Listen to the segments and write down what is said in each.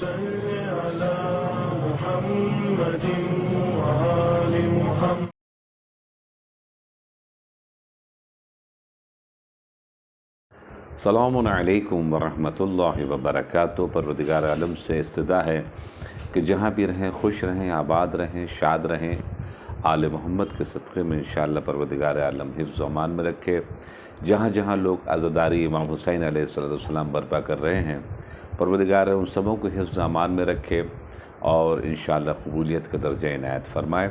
صل على محمد وآل محمد. السلام علیکم ورحمۃ اللہ وبرکاتہ. پروردگار عالم سے استدعا ہے کہ جہاں بھی رہیں خوش رہیں، آباد رہیں، شاد رہیں. آل محمد کے صدقے میں انشاءاللہ پروردگار عالم حفظ و امان میں رکھے. جہاں جہاں لوگ عزاداری امام حسین علیہ السلام برپا کر رہے ہیں، پروردگار ان سبوں کو حفظ و امان میں رکھے اور انشاءاللہ قبولیت کا درجہ عنایت فرمائے.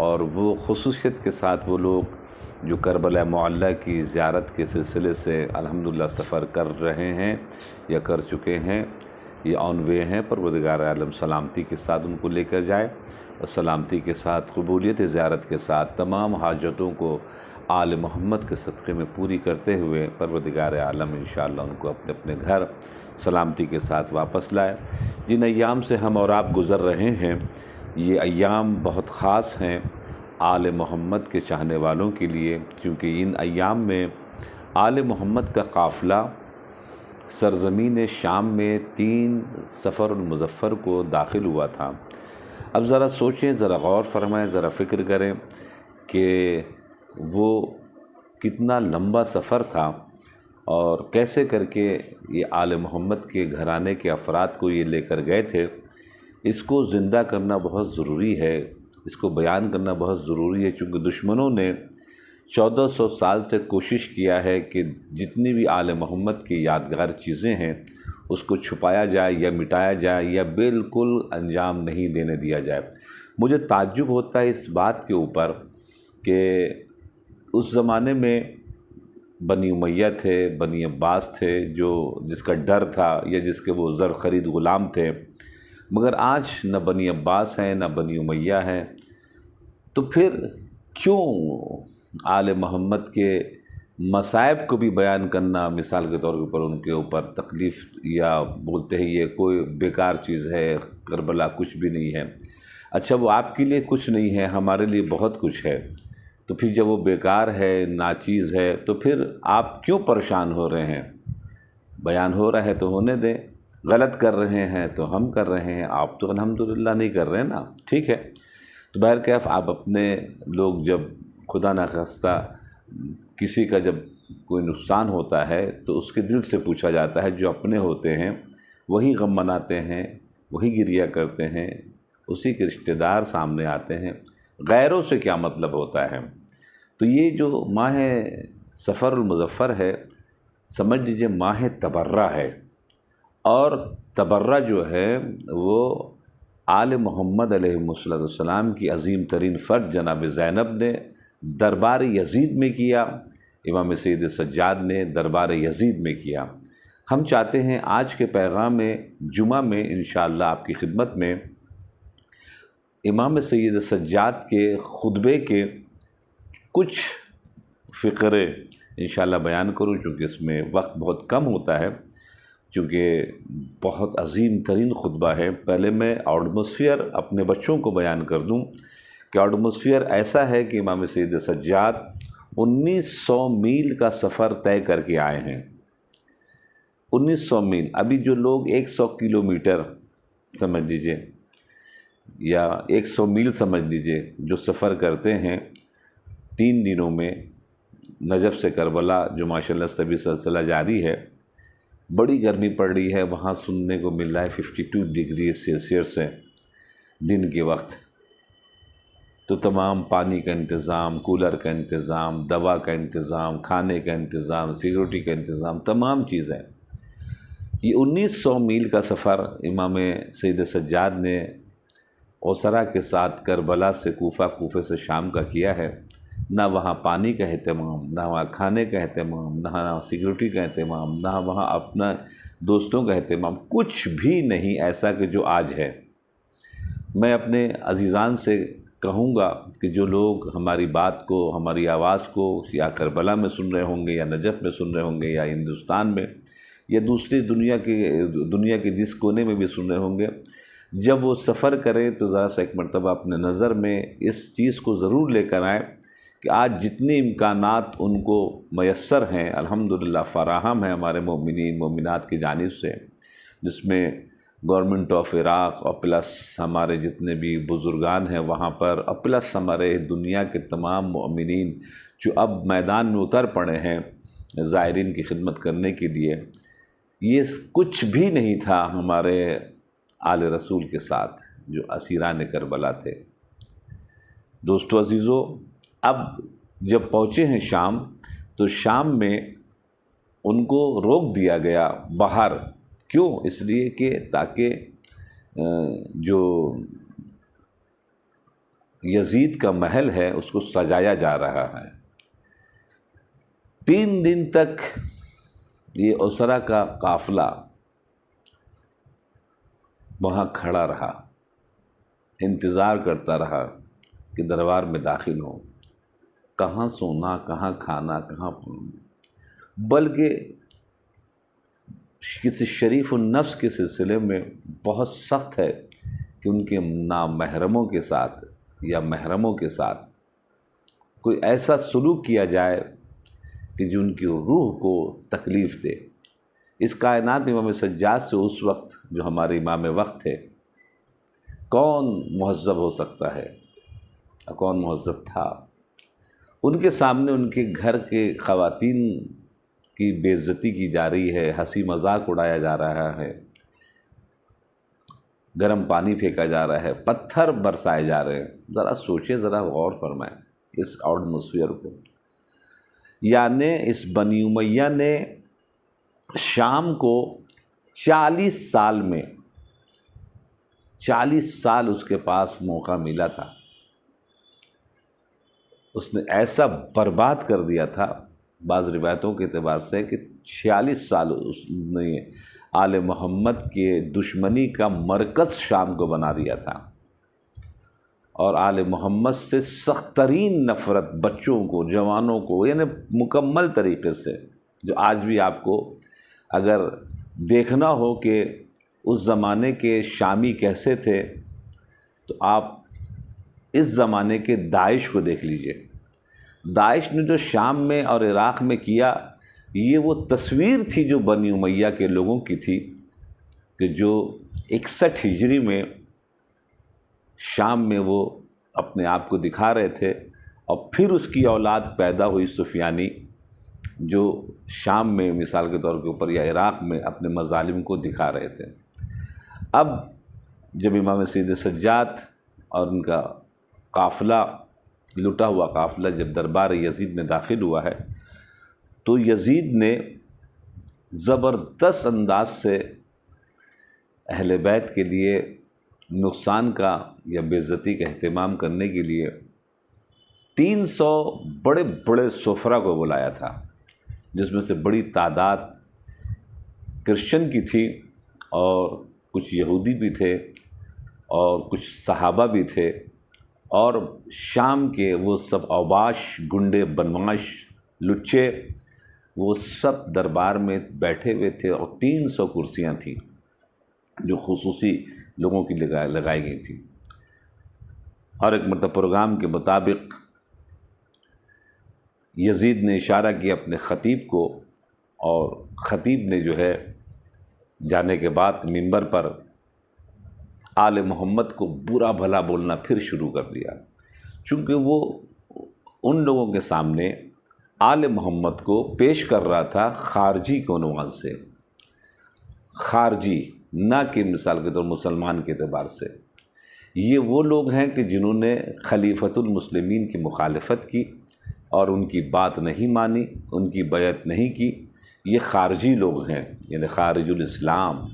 اور وہ خصوصیت کے ساتھ وہ لوگ جو کربلا معلیٰ کی زیارت کے سلسلے سے الحمدللہ سفر کر رہے ہیں یا کر چکے ہیں، یہ آن وے ہیں، پروردگار عالم سلامتی کے ساتھ ان کو لے کر جائے اور سلامتی کے ساتھ قبولیت زیارت کے ساتھ تمام حاجتوں کو آل محمد کے صدقے میں پوری کرتے ہوئے پروردگار عالم انشاءاللہ ان کو اپنے اپنے گھر سلامتی کے ساتھ واپس لائے. جن ایام سے ہم اور آپ گزر رہے ہیں، یہ ایام بہت خاص ہیں آل محمد کے چاہنے والوں کے لیے، کیونکہ ان ایام میں آل محمد کا قافلہ سرزمین شام میں 3 صفر المظفر کو داخل ہوا تھا. اب ذرا سوچیں، ذرا غور فرمائیں، ذرا فکر کریں کہ وہ کتنا لمبا سفر تھا اور کیسے کر کے یہ آل محمد کے گھرانے کے افراد کو یہ لے کر گئے تھے. اس کو زندہ کرنا بہت ضروری ہے، اس کو بیان کرنا بہت ضروری ہے، چونکہ دشمنوں نے 1400 سال سے کوشش کیا ہے کہ جتنی بھی آل محمد کی یادگار چیزیں ہیں اس کو چھپایا جائے یا مٹایا جائے یا بالکل انجام نہیں دینے دیا جائے. مجھے تعجب ہوتا ہے اس بات کے اوپر کہ اس زمانے میں بنی امیہ تھے، بنی عباس تھے، جس کا ڈر تھا یا جس کے وہ زر خرید غلام تھے، مگر آج نہ بنی عباس ہیں نہ بنی امیہ ہیں. تو پھر کیوں آل محمد کے مصائب کو بھی بیان کرنا، مثال کے طور کے اوپر ان کے اوپر تکلیف، یا بولتے ہیں یہ کوئی بیکار چیز ہے، کربلا کچھ بھی نہیں ہے. اچھا، وہ آپ کے لیے کچھ نہیں ہے، ہمارے لیے بہت کچھ ہے. تو پھر جب وہ بیکار ہے، ناچیز ہے، تو پھر آپ کیوں پریشان ہو رہے ہیں؟ بیان ہو رہا ہے تو ہونے دیں. غلط کر رہے ہیں تو ہم کر رہے ہیں، آپ تو الحمدللہ نہیں کر رہے ہیں نا. ٹھیک ہے، تو بہرکیف آپ اپنے لوگ جب خدا نخواستہ کسی کا جب کوئی نقصان ہوتا ہے تو اس کے دل سے پوچھا جاتا ہے. جو اپنے ہوتے ہیں وہی غم مناتے ہیں، وہی گریہ کرتے ہیں، اسی کے رشتہ دار سامنے آتے ہیں. غیروں سے کیا مطلب ہوتا ہے؟ تو یہ جو ماہ صفر المظفر ہے، سمجھ لیجیے ماہ تبرہ ہے. اور تبرہ جو ہے وہ آل محمد علیہ السلام کی عظیم ترین فرد جناب زینب نے دربار یزید میں کیا، امام سید سجاد نے دربار یزید میں کیا. ہم چاہتے ہیں آج کے پیغام جمعہ میں انشاءاللہ آپ کی خدمت میں امام سید سجاد کے خطبے کے کچھ فقرے انشاءاللہ بیان کروں، چونکہ اس میں وقت بہت کم ہوتا ہے، چونکہ بہت عظیم ترین خطبہ ہے. پہلے میں ایٹماسفیئر اپنے بچوں کو بیان کر دوں کہ ایٹماسفیئر ایسا ہے کہ امام سید سجاد 1900 میل کا سفر طے کر کے آئے ہیں. 1900 میل. ابھی جو لوگ 100 کلومیٹر سمجھ لیجیے یا 100 میل سمجھ لیجیے جو سفر کرتے ہیں 3 دنوں میں نجف سے کربلا، جو ماشاءاللہ سبھی سلسلہ جاری ہے. بڑی گرمی پڑ رہی ہے وہاں، سننے کو مل رہا ہے 52 ڈگری سیلسیس ہے دن کے وقت. تو تمام پانی کا انتظام، کولر کا انتظام، دوا کا انتظام، کھانے کا انتظام، سیکورٹی کا انتظام، تمام چیزیں. یہ 1900 میل کا سفر امام سید سجاد نے اوسرا کے ساتھ کربلا سے کوفہ، کوفے سے شام کا کیا ہے. نہ وہاں پانی کا اہتمام، نہ وہاں کھانے کا اہتمام، نہ سیکورٹی کا اہتمام، نہ وہاں اپنا دوستوں کا اہتمام، کچھ بھی نہیں ایسا کہ جو آج ہے. میں اپنے عزیزان سے کہوں گا کہ جو لوگ ہماری بات کو، ہماری آواز کو یا کربلا میں سن رہے ہوں گے یا نجف میں سن رہے ہوں گے یا ہندوستان میں یا دوسری دنیا کے جس کونے میں بھی سن رہے ہوں گے، جب وہ سفر کریں تو ذرا سا ایک مرتبہ اپنے نظر میں اس چیز کو ضرور لے کر آئیں کہ آج جتنی امکانات ان کو میسر ہیں الحمدللہ فراہم ہیں ہمارے مومنین مومنات کی جانب سے، جس میں گورنمنٹ آف عراق اور پلس ہمارے جتنے بھی بزرگان ہیں وہاں پر، اور پلس ہمارے دنیا کے تمام مؤمنین جو اب میدان میں اتر پڑے ہیں زائرین کی خدمت کرنے کے لیے، یہ کچھ بھی نہیں تھا ہمارے آل رسول کے ساتھ جو اسیران کربلا تھے۔ دوستو عزیزو، اب جب پہنچے ہیں شام، تو شام میں ان کو روک دیا گیا باہر۔ کیوں؟ اس لیے کہ تاکہ جو یزید کا محل ہے اس کو سجایا جا رہا ہے۔ 3 دن تک یہ اسرا کا قافلہ وہاں کھڑا رہا، انتظار کرتا رہا کہ دربار میں داخل ہوں، کہاں سونا، کہاں کھانا، کہاں، بلکہ کسی شریف النفس کے سلسلے میں بہت سخت ہے کہ ان کے نامحرموں کے ساتھ یا محرموں کے ساتھ کوئی ایسا سلوک کیا جائے کہ جو ان کی روح کو تکلیف دے۔ اس کائنات میں امام سجاد سے اس وقت جو ہمارے امام وقت تھے کون مہذب ہو سکتا ہے، کون مہذب تھا؟ ان کے سامنے ان کے گھر کے خواتین کی بے عزتی کی جا رہی ہے، ہنسی مذاق اڑایا جا رہا ہے، گرم پانی پھینکا جا رہا ہے، پتھر برسائے جا رہے ہیں۔ ذرا سوچیں، ذرا غور فرمائیں اس ایٹماسفیئر کو۔ یعنی اس بنی امیہ نے شام کو 40 سال میں 40 سال اس کے پاس موقع ملا تھا، اس نے ایسا برباد کر دیا تھا بعض روایتوں کے اعتبار سے کہ 46 سال اس نے آل محمد کے دشمنی کا مرکز شام کو بنا دیا تھا، اور آل محمد سے سخت ترین نفرت بچوں کو، جوانوں کو، یعنی مکمل طریقے سے، جو آج بھی آپ کو اگر دیکھنا ہو کہ اس زمانے کے شامی کیسے تھے تو آپ اس زمانے کے داعش کو دیکھ لیجئے۔ داعش نے جو شام میں اور عراق میں کیا، یہ وہ تصویر تھی جو بنی امیہ کے لوگوں کی تھی کہ جو 61 ہجری میں شام میں وہ اپنے آپ کو دکھا رہے تھے، اور پھر اس کی اولاد پیدا ہوئی سفیانی، جو شام میں مثال کے طور کے اوپر یا عراق میں اپنے مظالم کو دکھا رہے تھے۔ اب جب امام سید سجاد اور ان کا قافلہ، لٹا ہوا قافلہ جب دربار یزید میں داخل ہوا ہے، تو یزید نے زبردست انداز سے اہل بیت کے لیے نقصان کا یا بے عزتی کا اہتمام کرنے کے لیے 300 بڑے بڑے سفرا کو بلایا تھا، جس میں سے بڑی تعداد کرسچن کی تھی اور کچھ یہودی بھی تھے اور کچھ صحابہ بھی تھے، اور شام کے وہ سب اوباش، گنڈے، بدمعاش، لچے، وہ سب دربار میں بیٹھے ہوئے تھے، اور 300 کرسیاں تھیں جو خصوصی لوگوں کی لگائی گئی تھیں۔ اور ایک مرتبہ پروگرام کے مطابق یزید نے اشارہ کیا اپنے خطیب کو، اور خطیب نے جو ہے جانے کے بعد منبر پر آل محمد کو برا بھلا بولنا پھر شروع کر دیا، چونکہ وہ ان لوگوں کے سامنے آل محمد کو پیش کر رہا تھا خارجی کے عنوان سے، خارجی، نہ کہ مثال کے طور مسلمان کے اعتبار سے۔ یہ وہ لوگ ہیں کہ جنہوں نے خلیفۃ المسلمین کی مخالفت کی اور ان کی بات نہیں مانی، ان کی بیعت نہیں کی، یہ خارجی لوگ ہیں، یعنی خارج الاسلام،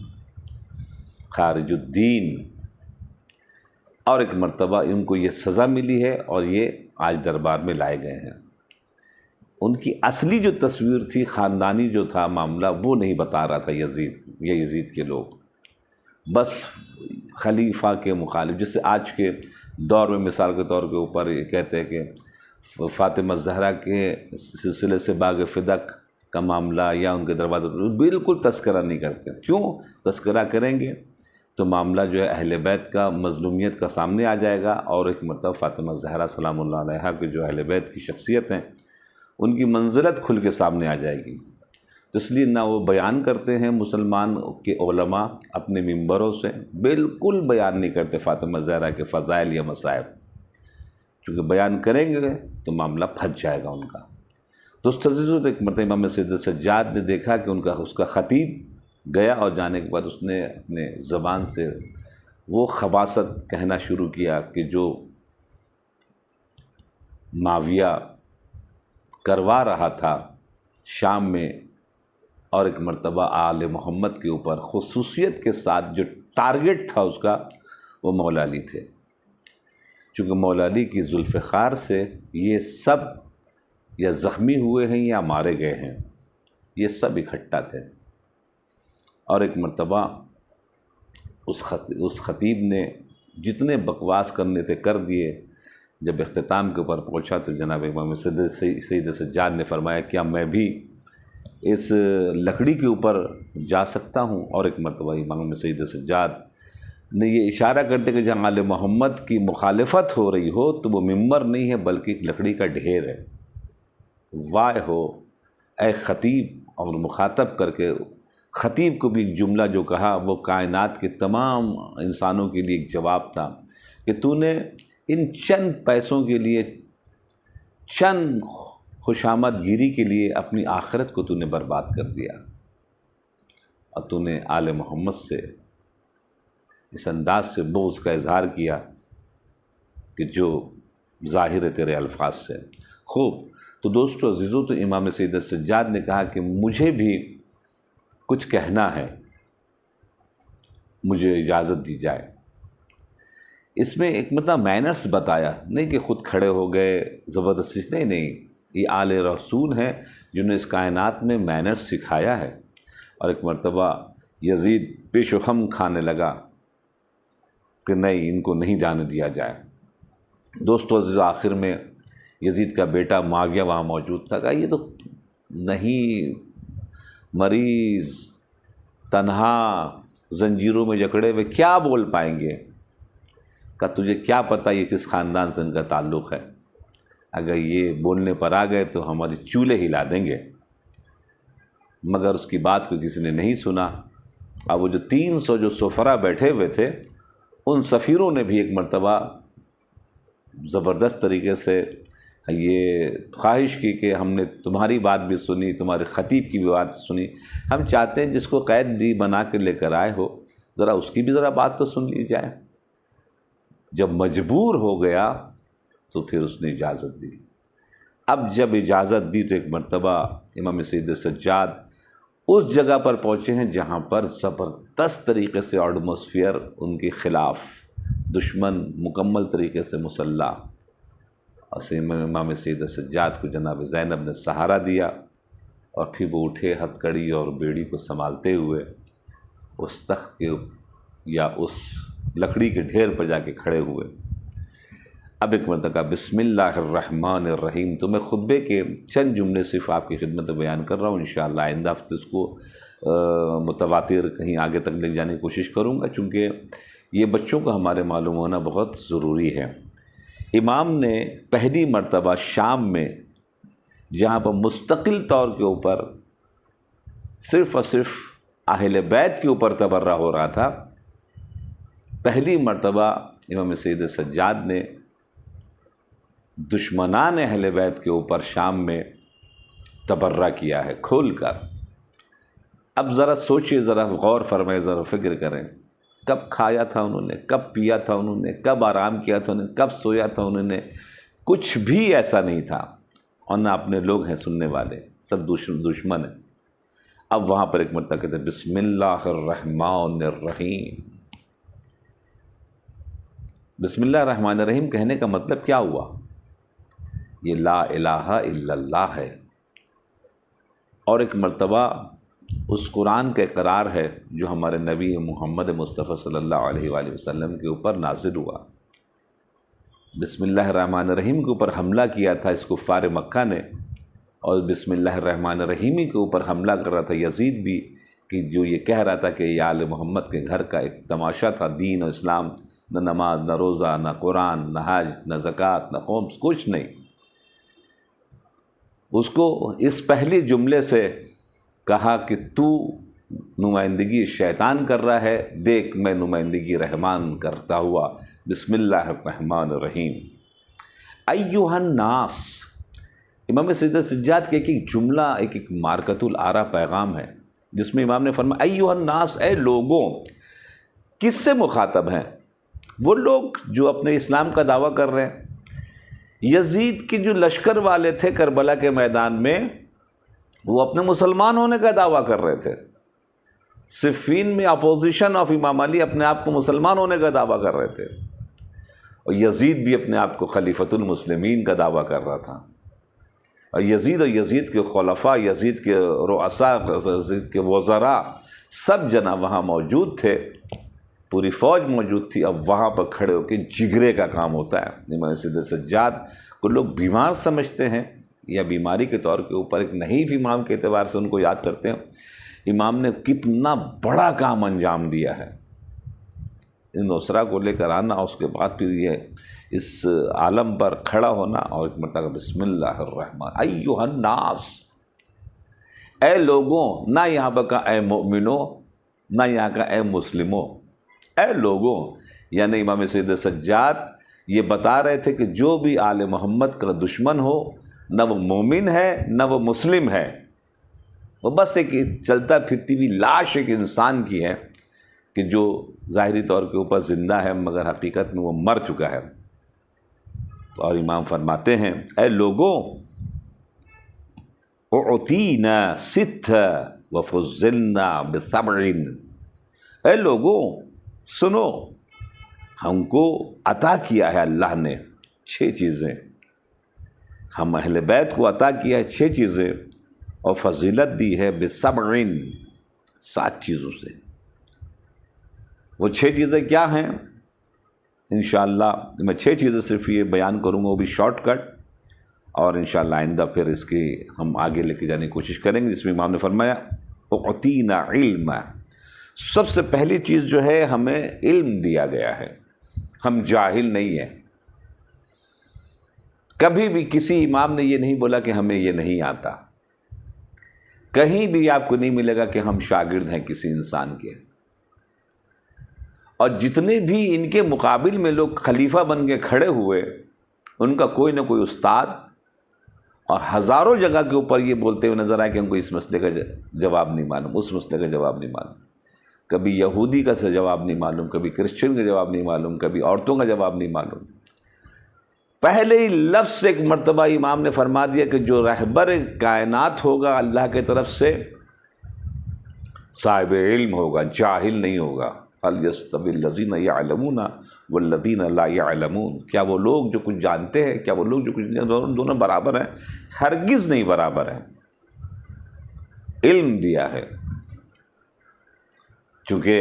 خارج الدین۔ اور ایک مرتبہ ان کو یہ سزا ملی ہے اور یہ آج دربار میں لائے گئے ہیں۔ ان کی اصلی جو تصویر تھی، خاندانی جو تھا معاملہ، وہ نہیں بتا رہا تھا یزید کے لوگ، بس خلیفہ کے مخالف، جیسے آج کے دور میں مثال کے طور کے اوپر یہ کہتے ہیں کہ فاطمہ زہرا کے سلسلے سے باغ فدق کا معاملہ یا ان کے دروازے، بالکل تذکرہ نہیں کرتے۔ کیوں تذکرہ کریں گے تو معاملہ جو ہے اہل بیت کا، مظلومیت کا سامنے آ جائے گا، اور ایک مرتبہ فاطمہ زہرا سلام اللہ علیہا کے جو اہل بیت کی شخصیت ہیں ان کی منزلت کھل کے سامنے آ جائے گی۔ تو اس لیے نہ وہ بیان کرتے ہیں مسلمان کے علماء اپنے ممبروں سے، بالکل بیان نہیں کرتے فاطمہ زہرا کے فضائل یا مصائب، چونکہ بیان کریں گے تو معاملہ پھنس جائے گا ان کا۔ دوست عزیزو، ایک مرتبہ امام سید سجاد نے دیکھا کہ اس کا خطیب گیا، اور جانے کے بعد اس نے اپنے زبان سے وہ خباثت کہنا شروع کیا کہ جو معاویہ کروا رہا تھا شام میں، اور ایک مرتبہ آل محمد کے اوپر خصوصیت کے ساتھ جو ٹارگٹ تھا اس کا، وہ مولا علی تھے، چونکہ مولا علی کی ذوالفقار سے یہ سب یا زخمی ہوئے ہیں یا مارے گئے ہیں، یہ سب اکٹھا تھے۔ اور ایک مرتبہ اس خطیب نے جتنے بکواس کرنے تھے کر دیے۔ جب اختتام کے اوپر پہنچا تو جناب امام سید سجاد نے فرمایا کیا میں بھی اس لکڑی کے اوپر جا سکتا ہوں؟ اور ایک مرتبہ امام سید سجاد نے یہ اشارہ کرتے کہ جہاں آل محمد کی مخالفت ہو رہی ہو تو وہ ممبر نہیں ہے بلکہ ایک لکڑی کا ڈھیر ہے۔ وائے ہو اے خطیب! اور مخاطب کر کے خطیب کو بھی ایک جملہ جو کہا وہ کائنات کے تمام انسانوں کے لیے ایک جواب تھا کہ تو نے ان چند پیسوں کے لیے، چند خوشامد گیری کے لیے اپنی آخرت کو تو نے برباد کر دیا، اور تو نے آل محمد سے اس انداز سے بغض کا اظہار کیا کہ جو ظاہر ہے تیرے الفاظ سے۔ خوب، تو دوستو عزیزو، تو امام سید سجاد نے کہا کہ مجھے بھی کچھ کہنا ہے، مجھے اجازت دی جائے۔ اس میں ایک مینرز بتایا، نہیں کہ خود کھڑے ہو گئے زبردستی، نہیں، یہ آل رسول ہیں جنہوں نے اس کائنات میں مینرز سکھایا ہے۔ اور ایک مرتبہ یزید پیش و خم کھانے لگا کہ نہیں، ان کو نہیں جانے دیا جائے۔ دوستو عزیز، آخر میں یزید کا بیٹا معاویہ وہاں موجود تھا، کہا یہ تو نہیں، مریض تنہا زنجیروں میں جکڑے ہوئے کیا بول پائیں گے؟ کہ تجھے کیا پتہ یہ کس خاندان سے ان کا تعلق ہے، اگر یہ بولنے پر آ گئے تو ہماری چولہے ہلا دیں گے۔ مگر اس کی بات کو کسی نے نہیں سنا، اور وہ جو 300 جو سفرا بیٹھے ہوئے تھے ان سفیروں نے بھی ایک مرتبہ زبردست طریقے سے یہ خواہش کی کہ ہم نے تمہاری بات بھی سنی، تمہارے خطیب کی بھی بات سنی، ہم چاہتے ہیں جس کو قید دی بنا کے لے کر آئے ہو ذرا اس کی بھی ذرا بات تو سن لی جائے۔ جب مجبور ہو گیا تو پھر اس نے اجازت دی۔ اب جب اجازت دی تو ایک مرتبہ امام سید سجاد اس جگہ پر پہنچے ہیں جہاں پر زبردست طریقے سے ایٹماسفیئر ان کے خلاف، دشمن مکمل طریقے سے مسلح، اور امام سید سجاد کو جناب زینب نے سہارا دیا، اور پھر وہ اٹھے ہتھ کڑی اور بیڑی کو سنبھالتے ہوئے اس تخت کے یا اس لکڑی کے ڈھیر پر جا کے کھڑے ہوئے۔ اب ایک مرتبہ بسم اللہ الرحمن الرحیم، تو میں خطبے کے چند جملے صرف آپ کی خدمت میں بیان کر رہا ہوں، انشاءاللہ آئندہ ہفتے اس کو متواتر کہیں آگے تک لے جانے کی کوشش کروں گا، چونکہ یہ بچوں کو ہمارے معلوم ہونا بہت ضروری ہے۔ امام نے پہلی مرتبہ شام میں جہاں پر مستقل طور کے اوپر صرف اور صرف اہل بیت کے اوپر تبرہ ہو رہا تھا، پہلی مرتبہ امام سید سجاد نے دشمنان اہل بیت کے اوپر شام میں تبرہ کیا ہے کھول کر۔ اب ذرا سوچئے، ذرا غور فرمائے، ذرا فکر کریں، کب کھایا تھا انہوں نے، کب پیا تھا انہوں نے، کب آرام کیا تھا انہوں نے، کب سویا تھا انہوں نے؟ کچھ بھی ایسا نہیں تھا، اور نہ اپنے لوگ ہیں سننے والے، سب دشمن ہیں۔ اب وہاں پر ایک مرتبہ کہتے ہیں بسم اللہ الرحمن الرحیم۔ بسم اللہ الرحمن الرحیم کہنے کا مطلب کیا ہوا؟ یہ لا الہ الا اللہ ہے، اور ایک مرتبہ اس قرآن کا اقرار ہے جو ہمارے نبی محمد مصطفیٰ صلی اللہ علیہ وآلہ وسلم کے اوپر نازل ہوا۔ بسم اللہ الرحمن الرحیم کے اوپر حملہ کیا تھا اس کفار مکہ نے، اور بسم اللہ الرحمن الرحیم کے اوپر حملہ کر رہا تھا یزید بھی، کہ جو یہ کہہ رہا تھا کہ یہ آل محمد کے گھر کا ایک تماشا تھا، دین و اسلام، نہ نماز، نہ روزہ، نہ قرآن، نہ حج، نہ زکوٰۃ، نہ خمس، کچھ نہیں۔ اس کو اس پہلے جملے سے کہا کہ تو نمائندگی شیطان کر رہا ہے، دیکھ میں نمائندگی رحمان کرتا ہوا، بسم اللہ الرحمن الرحیم۔ ایھا الناس، امام سیدنا سجاد کے ایک جملہ، ایک مارکۃ الآراء پیغام ہے جس میں امام نے فرمایا ایھا الناس، اے لوگوں۔ کس سے مخاطب ہیں؟ وہ لوگ جو اپنے اسلام کا دعویٰ کر رہے ہیں۔ یزید کے جو لشکر والے تھے کربلا کے میدان میں، وہ اپنے مسلمان ہونے کا دعویٰ کر رہے تھے۔ صفین میں اپوزیشن آف امام علی اپنے آپ کو مسلمان ہونے کا دعویٰ کر رہے تھے، اور یزید بھی اپنے آپ کو خلیفۃ المسلمین کا دعویٰ کر رہا تھا۔ اور یزید کے خلفاء، یزید کے رؤساء، یزید کے وزراء سب جناب وہاں موجود تھے، پوری فوج موجود تھی۔ اب وہاں پر کھڑے ہو کے جگرے کا کام ہوتا ہے۔ امام سیدنا سجاد کو لوگ بیمار سمجھتے ہیں، یا بیماری کے طور کے اوپر ایک نحیف امام کے اعتبار سے ان کو یاد کرتے ہیں۔ امام نے کتنا بڑا کام انجام دیا ہے، ان اسرا کو لے کر آنا، اس کے بعد پھر یہ اس عالم پر کھڑا ہونا، اور ایک مرتبہ بسم اللہ الرحمن ایھا الناس، اے لوگوں، نہ یہاں پر کہا اے مومنوں، نہ یہاں کا اے مسلموں، اے لوگوں۔ یعنی امام سید سجاد یہ بتا رہے تھے کہ جو بھی آل محمد کا دشمن ہو، نہ وہ مومن ہے نہ وہ مسلم ہے، وہ بس ایک چلتا پھرتی ہوئی لاش ایک انسان کی ہے کہ جو ظاہری طور کے اوپر زندہ ہے مگر حقیقت میں وہ مر چکا ہے۔ اور امام فرماتے ہیں اے لوگوں، اعطینا ست وفضلنا بسبع، اے لوگوں سنو، ہم کو عطا کیا ہے اللہ نے 6 چیزیں، ہم اہل بیت کو عطا کیا ہے 6 چیزیں، اور فضیلت دی ہے بسبع، 7 چیزوں سے۔ وہ 6 چیزیں کیا ہیں؟ انشاءاللہ میں 6 چیزیں صرف یہ بیان کروں گا، وہ بھی شارٹ کٹ، اور انشاءاللہ آئندہ پھر اس کی ہم آگے لے کے جانے کی کوشش کریں گے، جس میں امام نے فرمایا اعطینا علم، سب سے پہلی چیز جو ہے ہمیں علم دیا گیا ہے، ہم جاہل نہیں ہیں۔ کبھی بھی کسی امام نے یہ نہیں بولا کہ ہمیں یہ نہیں آتا، کہیں بھی آپ کو نہیں ملے گا کہ ہم شاگرد ہیں کسی انسان کے۔ اور جتنے بھی ان کے مقابل میں لوگ خلیفہ بن کے کھڑے ہوئے، ان کا کوئی نہ کوئی استاد، اور ہزاروں جگہ کے اوپر یہ بولتے ہوئے نظر آئے کہ ہم کو اس مسئلے کا جواب نہیں معلوم، اس مسئلے کا جواب نہیں معلوم، کبھی یہودی کا جواب نہیں معلوم، کبھی کرسچن کا جواب نہیں معلوم، کبھی عورتوں کا جواب نہیں معلوم۔ پہلے ہی لفظ سے ایک مرتبہ امام نے فرما دیا کہ جو رہبر کائنات ہوگا اللہ کے طرف سے، صاحب علم ہوگا، جاہل نہیں ہوگا۔ هل يستوي الذين يعلمون والذين لا يعلمون، کیا وہ لوگ جو کچھ جانتے ہیں، کیا وہ لوگ جو کچھ نہیں جانتے، دونوں برابر ہیں؟ ہرگز نہیں برابر ہیں۔ علم دیا ہے، چونکہ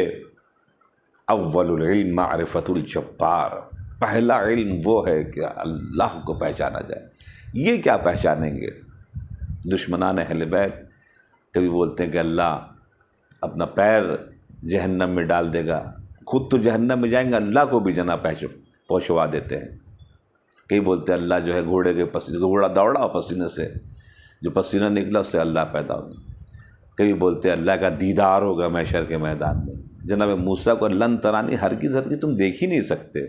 اول العلم معرفت الجبار، پہلا علم وہ ہے کہ اللہ کو پہچانا جائے۔ یہ کیا پہچانیں گے؟ دشمنان اہل بیت کبھی بولتے ہیں کہ اللہ اپنا پیر جہنم میں ڈال دے گا، خود تو جہنم میں جائیں گے، اللہ کو بھی جناب پہنچوا دیتے ہیں۔ کئی بولتے ہیں اللہ جو ہے گھوڑے کے پسینے، گھوڑا دوڑا پسینے سے، جو پسینہ نکلا اس سے اللہ پیدا ہوگا۔ کئی بولتے ہیں اللہ کا دیدار ہوگا محشر کے میدان میں۔ جناب موسیٰ کو لن ترانی ہرگز تم دیکھ ہی نہیں سکتے،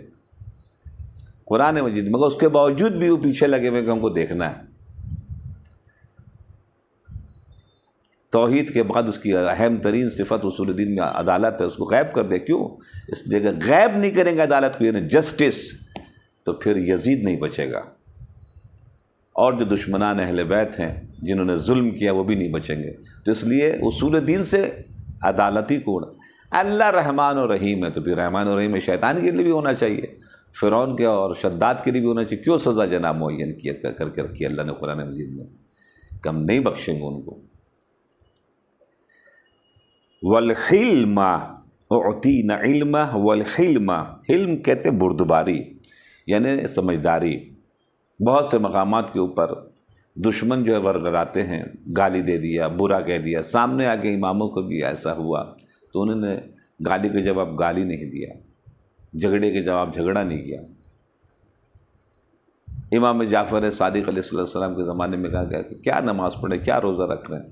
قرآن مجید، مگر اس کے باوجود بھی وہ پیچھے لگے ہوئے کہ ہم کو دیکھنا ہے۔ توحید کے بعد اس کی اہم ترین صفت اصول دین میں عدالت ہے، اس کو غائب کر دے۔ کیوں؟ اس لیے اگر غائب نہیں کریں گے عدالت کو، یعنی جسٹس، تو پھر یزید نہیں بچے گا، اور جو دشمنان اہل بیت ہیں جنہوں نے ظلم کیا وہ بھی نہیں بچیں گے۔ تو اس لیے اصول دین سے عدالتی کوڑ، اللہ رحمان و رحیم ہے، تو پھر رحمان و رحیم شیطان کے لیے بھی ہونا چاہیے، فرعون کے اور شداد کے لیے بھی ہونا چاہیے۔ کیوں سزا جناب معین کر کے رکھی اللہ نے قرآن مجید میں کہ ہم نہیں بخشیں گے ان کو۔ والحلم اعطینا علم، والحلم، حلم کہتے بردباری یعنی سمجھداری۔ بہت سے مقامات کے اوپر دشمن جو ہے ورگراتے ہیں، گالی دے دیا، برا کہہ دیا، سامنے آ کے اماموں کو بھی ایسا ہوا تو انہوں نے گالی کے جواب گالی نہیں دیا، جھگڑے کے جواب جھگڑا نہیں کیا۔ امام جعفر صادق علیہ السلام کے زمانے میں کہا گیا کہ کیا نماز پڑھے، کیا روزہ رکھ رہے ہیں،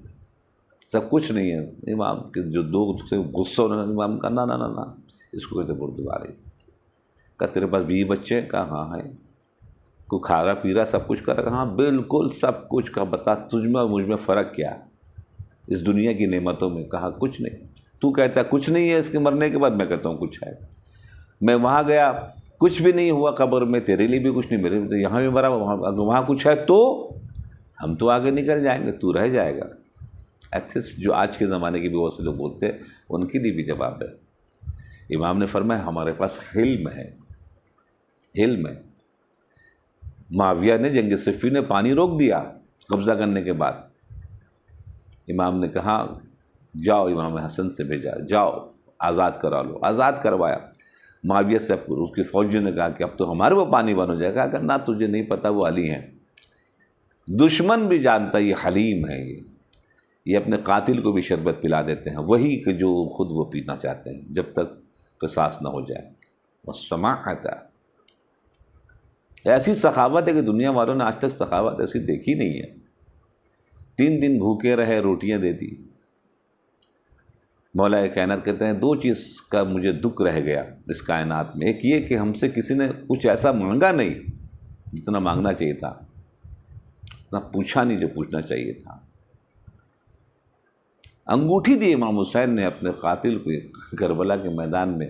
سب کچھ نہیں ہے۔ امام کے جو دو سے غصہ ہونے لگا، امام کہا نا اس کو کہتے بردباری۔ کہا تیرے پاس بیوی بچے؟ کہا ہاں ہے۔ کوئی کھا رہا پی رہا سب کچھ کر رہا؟ ہاں بالکل سب کچھ۔ کا بتا تجھ میں اور مجھ میں فرق کیا اس دنیا کی نعمتوں میں؟ کہا کچھ نہیں۔ تو کہتا ہے کچھ نہیں ہے اس کے مرنے کے بعد، میں کہتا ہوں کچھ ہے۔ میں وہاں گیا کچھ بھی نہیں ہوا قبر میں، تیرے لیے بھی کچھ نہیں، میرے لیے یہاں بھی مرا، وہاں کچھ ہے تو ہم تو آگے نکل جائیں گے، تو رہ جائے گا۔ ایتھسٹ جو آج کے زمانے کے بھی بہت سے لوگ بولتے ہیں، ان کے لیے بھی جواب ہے۔ امام نے فرمایا ہمارے پاس حلم ہے، حلم ہے۔ معاویہ نے جنگ صفین نے پانی روک دیا قبضہ کرنے کے بعد، امام نے کہا جاؤ امام حسن سے بھیجا، جاؤ آزاد کرا لو، آزاد کروایا۔ معاویہ سے اس کی فوجیوں نے کہا کہ اب تو ہمارے وہ پانی بن ہو جائے گا، کہ نہ تجھے نہیں پتہ وہ علی ہیں۔ دشمن بھی جانتا یہ حلیم ہے، یہ اپنے قاتل کو بھی شربت پلا دیتے ہیں، وہی کہ جو خود وہ پینا چاہتے ہیں جب تک قصاص نہ ہو جائے۔ والسماحۃ، ایسی سخاوت ہے کہ دنیا والوں نے آج تک سخاوت ایسی دیکھی نہیں ہے۔ 3 دن بھوکے رہے، روٹیاں دے دی۔ مولا کائنات کہتے ہیں 2 چیز کا مجھے دکھ رہ گیا اس کائنات میں، ایک یہ کہ ہم سے کسی نے کچھ ایسا مانگا نہیں جتنا مانگنا چاہیے تھا، اتنا پوچھا نہیں جو پوچھنا چاہیے تھا۔ انگوٹھی دی امام حسین نے اپنے قاتل کو کربلا کے میدان میں،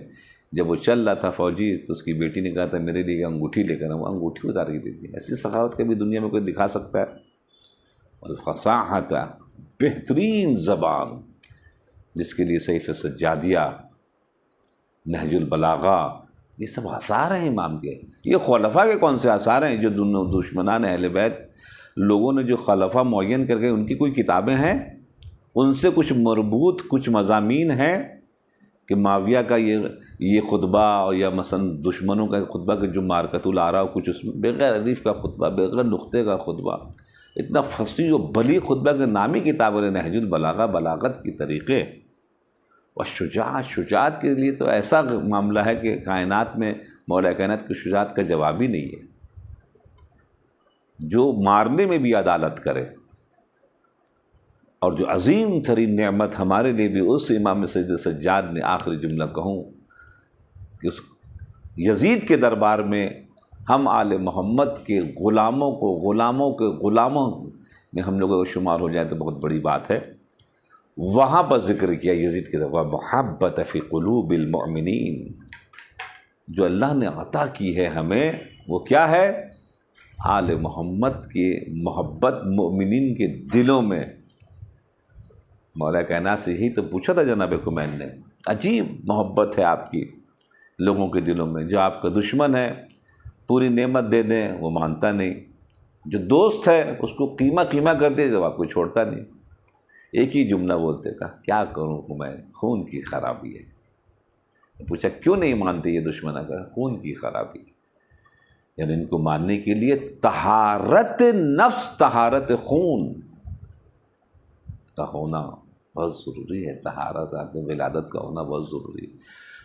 جب وہ چل رہا تھا فوجی تو اس کی بیٹی نے کہا تھا میرے لیے انگوٹھی لے کر، وہ انگوٹھی اتار کے دی تھی۔ ایسی سخاوت کبھی دنیا میں کوئی دکھا سکتا ہے؟ الفصاحت، بہترین زبان جس کے لیے سیف سجادیہ، نہج البلاغہ، یہ سب آثار ہیں امام کے۔ یہ خلفاء کے کون سے آثار ہیں جو دشمنان اہل بیت لوگوں نے جو خلفاء معین کر کے ان کی کوئی کتابیں ہیں، ان سے کچھ مربوط کچھ مضامین ہیں کہ معاویہ کا یہ خطبہ، یا مثلا دشمنوں کا خطبہ کہ جو مارکۃ الآراء کچھ اس میں بغیر الف کا خطبہ، بغیر نقطے کا خطبہ، اتنا فصیح و بلیغ خطبہ کہ نامی کتاب ہے نہج البلاغہ، بلاغت کی طریقے۔ اور شجاعت کے لیے تو ایسا معاملہ ہے کہ کائنات میں مولا کائنات کی شجاعت کا جواب ہی نہیں ہے، جو مارنے میں بھی عدالت کرے۔ اور جو عظیم ترین نعمت ہمارے لیے بھی اس امام سید سجاد نے آخری جملہ کہوں کہ اس یزید کے دربار میں ہم آل محمد کے غلاموں میں ہم لوگوں کو شمار ہو جائے تو بہت بڑی بات ہے۔ وہاں پر ذکر کیا یزید کے دربار محبت فی قلوب المؤمنین، جو اللہ نے عطا کی ہے ہمیں وہ کیا ہے؟ آل محمد کی محبت مومنین کے دلوں میں۔ مولا کائنات سے یہی تو پوچھا تھا جناب خمین نے، عجیب محبت ہے آپ کی لوگوں کے دلوں میں۔ جو آپ کا دشمن ہے پوری نعمت دے دیں وہ مانتا نہیں، جو دوست ہے اس کو قیمہ کر دے جب آپ کو چھوڑتا نہیں۔ ایک ہی جملہ بولتے، کہا کیا کروں خمین، خون کی خرابی ہے۔ پوچھا کیوں نہیں مانتے یہ دشمن؟ کا خون کی خرابی، یعنی ان کو ماننے کے لیے طہارت نفس، طہارت خون کا ہونا بہت ضروری ہے، طہارت ولادت کا ہونا بہت ضروری ہے۔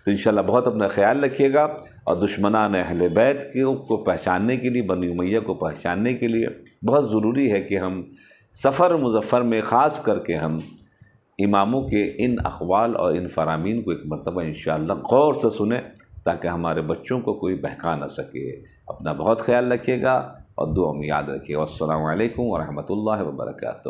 تو انشاءاللہ بہت اپنا خیال رکھیے گا، اور دشمنان اہل بیت کو پہچاننے کے لیے، بنی امیہ کو پہچاننے کے لیے بہت ضروری ہے کہ ہم سفر مظفر میں خاص کر کے ہم اماموں کے ان اقوال اور ان فرامین کو ایک مرتبہ انشاءاللہ غور سے سنیں، تاکہ ہمارے بچوں کو کوئی بہکا نہ سکے۔ اپنا بہت خیال رکھیے گا اور دعا میں یاد رکھیے۔ والسلام علیکم ورحمۃ اللہ وبرکاتہ۔